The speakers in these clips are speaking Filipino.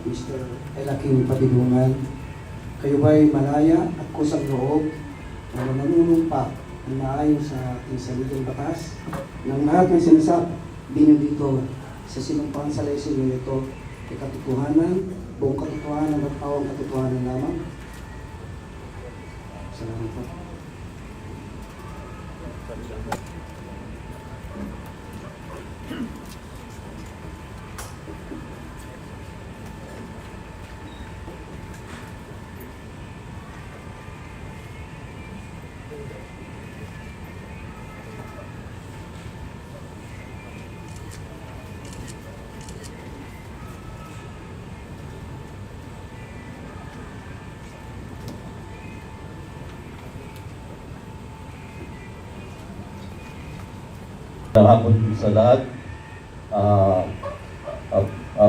Mr. Elaking Patibungan, kayo ba'y malaya at kusang loob na nanunumpa ng maayon sa ating saligang batas ng lahat ng sinasabi niyo dito sa sinumpang salaysay niyo ito ay katotohanan, buong katotohanan at tawang katotohanan lamang? Salamat po. Hapon sa lahat.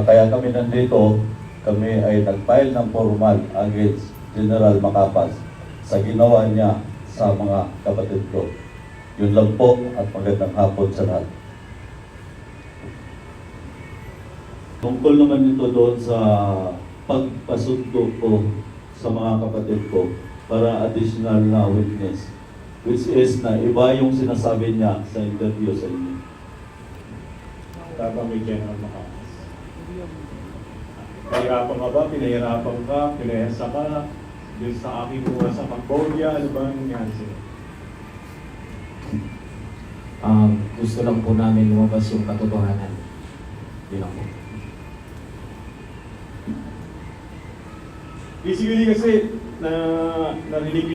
Kaya kami nandito, kami ay nag-file ng formal against General Macapas sa ginawa niya sa mga kapatid ko. Yun lang po at magandang hapon sa lahat. Tungkol naman ito doon sa pagpasundo ko sa mga kapatid ko para additional na witness, which is na iba yung sinasabi niya sa interview sa inyo. Tatanggit General Macapas. Pahirapan ka ba? Pinahirapan ka? Pinahesa ka? Dahil sa aking buwan sa Cambodia, ano ba nangyari sa'yo? Gusto lang po namin lumabas yung katotohanan. Yun lang po. Basically kasi, narinig